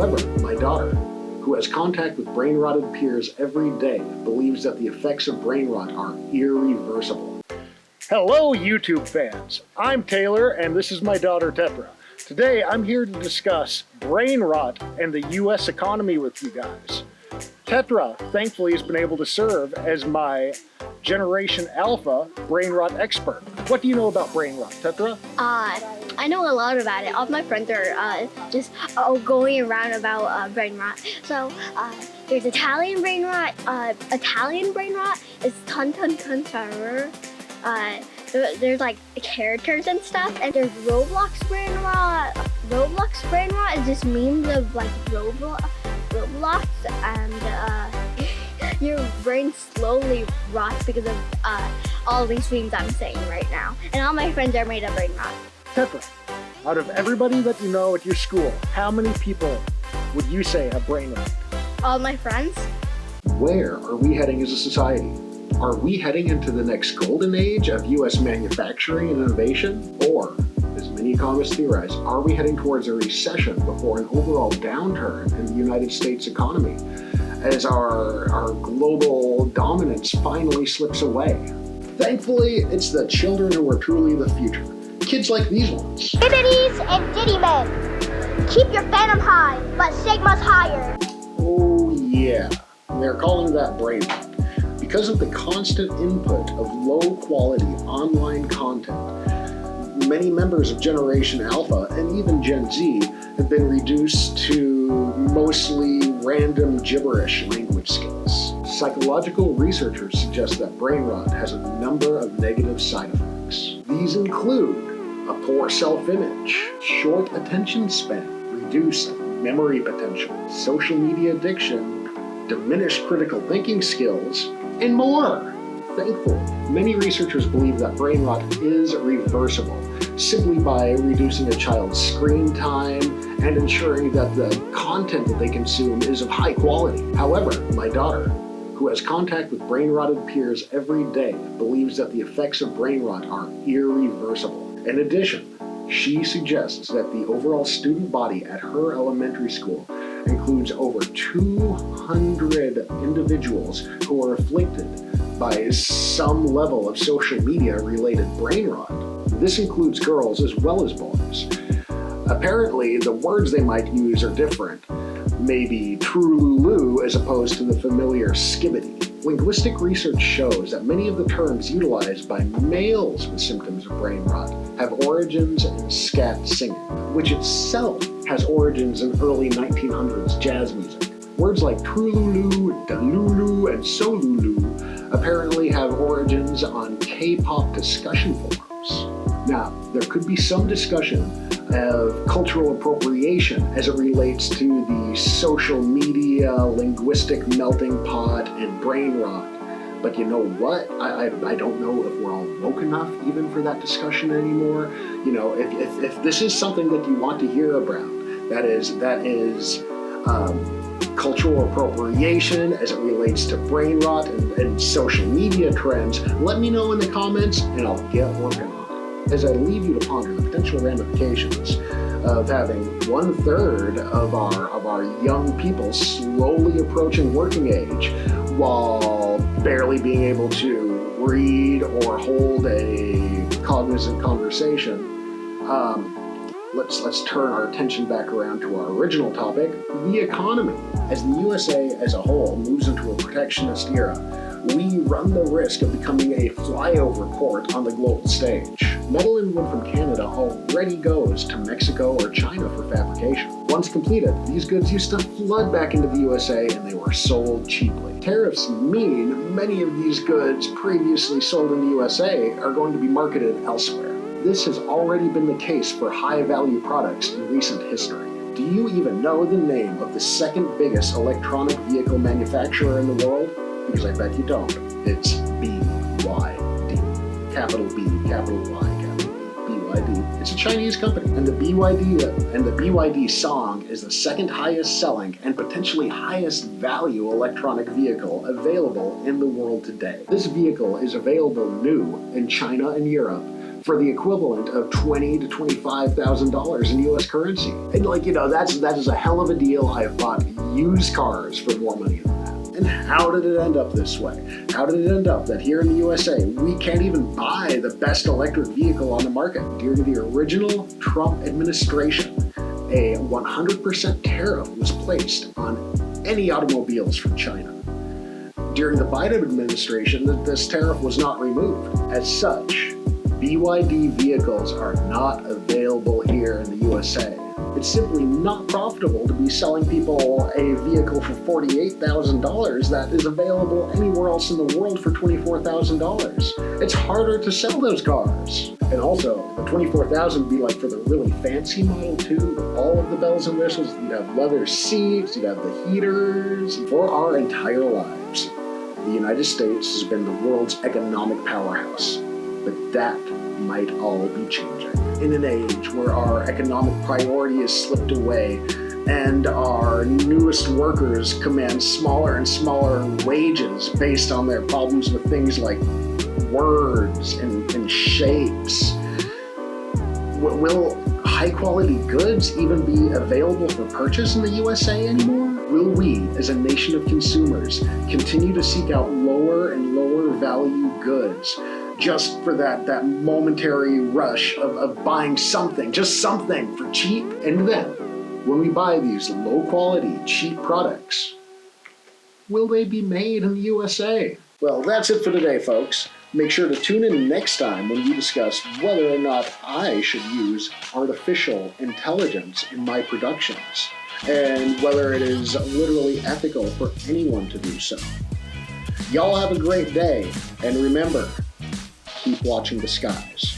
However, my daughter, who has contact with brain-rotted peers every day, believes that the effects of brain rot are irreversible. Hello, YouTube fans. I'm Taylor, and this is my daughter, Tetra. Today, I'm here to discuss brain rot and the U.S. economy with you guys. Tetra, thankfully, has been able to serve as my Generation Alpha brain rot expert. What do you know about brain rot, Tetra? I know a lot about it. All my friends are just going around about brain rot. So there's Italian brain rot. Italian brain rot is ton terror. There's like characters and stuff, and there's Roblox brain rot. Roblox brain rot is just memes of like Roblox, and your brain slowly rots because of all these memes I'm saying right now. And all my friends are made of brain rot. Tetra, out of everybody that you know at your school, how many people would you say have brain rot? All my friends. Where are we heading as a society? Are we heading into the next golden age of U.S. manufacturing and innovation? Or, as many economists theorize, are we heading towards a recession before an overall downturn in the United States economy as our global dominance finally slips away? Thankfully, it's the children who are truly the future. Kids like these ones. Bibbities and Diddy Men. Keep your phantom high, but Sigma's higher. Oh yeah, they're calling that brain rot. Because of the constant input of low-quality online content, many members of Generation Alpha and even Gen Z have been reduced to mostly random gibberish language skills. Psychological researchers suggest that brain rot has a number of negative side effects. These include a poor self-image, short attention span, reduced memory potential, social media addiction, diminished critical thinking skills, and more. Thankfully, many researchers believe that brain rot is reversible simply by reducing a child's screen time and ensuring that the content that they consume is of high quality. However, my daughter, who has contact with brain-rotted peers every day, believes that the effects of brain rot are irreversible. In addition, she suggests that the overall student body at her elementary school includes over 200 individuals who are afflicted by some level of social media related brain rot. This includes girls as well as boys. Apparently, the words they might use are different. Maybe true-lulu as opposed to the familiar skibbity. Linguistic research shows that many of the terms utilized by males with symptoms of brain rot have origins in scat singing, which itself has origins in early 1900s jazz music. Words like trululu, dalulu, and solulu apparently have origins on K-pop discussion forums. Now, there could be some discussion of cultural appropriation as it relates to the social media, linguistic melting pot, and brain rot. But you know what? I don't know if we're all woke enough even for that discussion anymore. You know, if this is something that you want to hear about, that is cultural appropriation as it relates to brain rot and social media trends, let me know in the comments and I'll get working on it. As I leave you to ponder the potential ramifications of having 1/3 of our young people slowly approaching working age while barely being able to read or hold a cognizant conversation. Let's turn our attention back around to our original topic, the economy. As the USA as a whole moves into a protectionist era, we run the risk of becoming a flyover port on the global stage. Metal and wood from Canada already goes to Mexico or China for fabrication. Once completed, these goods used to flood back into the USA and they were sold cheaply. Tariffs mean many of these goods previously sold in the USA are going to be marketed elsewhere. This has already been the case for high-value products in recent history. Do you even know the name of the second biggest electronic vehicle manufacturer in the world? Because I bet you don't. It's BYD. Capital B, capital Y, capital B, BYD. It's a Chinese company, and the BYD Song is the second highest selling and potentially highest value electronic vehicle available in the world today. This vehicle is available new in China and Europe for the equivalent of $20,000 to $25,000 in US currency. And that is a hell of a deal. I have bought used cars for more money than that. And how did it end up this way? How did it end up that here in the USA, we can't even buy the best electric vehicle on the market? During the original Trump administration, a 100% tariff was placed on any automobiles from China. During the Biden administration, this tariff was not removed. As such, BYD vehicles are not available here in the USA. It's simply not profitable to be selling people a vehicle for $48,000 that is available anywhere else in the world for $24,000. It's harder to sell those cars. And also, the $24,000 would be like for the really fancy model too, with all of the bells and whistles. You'd have leather seats, you'd have the heaters. For our entire lives, the United States has been the world's economic powerhouse. But that might all be changing. In an age where our economic priority has slipped away and our newest workers command smaller and smaller wages based on their problems with things like words and shapes, will high-quality goods even be available for purchase in the USA anymore? Will we, as a nation of consumers, continue to seek out lower and lower value goods just for that momentary rush of buying something, just something for cheap? And then, when we buy these low-quality, cheap products, will they be made in the USA? Well, that's it for today, folks. Make sure to tune in next time when we discuss whether or not I should use artificial intelligence in my productions, and whether it is literally ethical for anyone to do so. Y'all have a great day, and remember, keep watching the skies.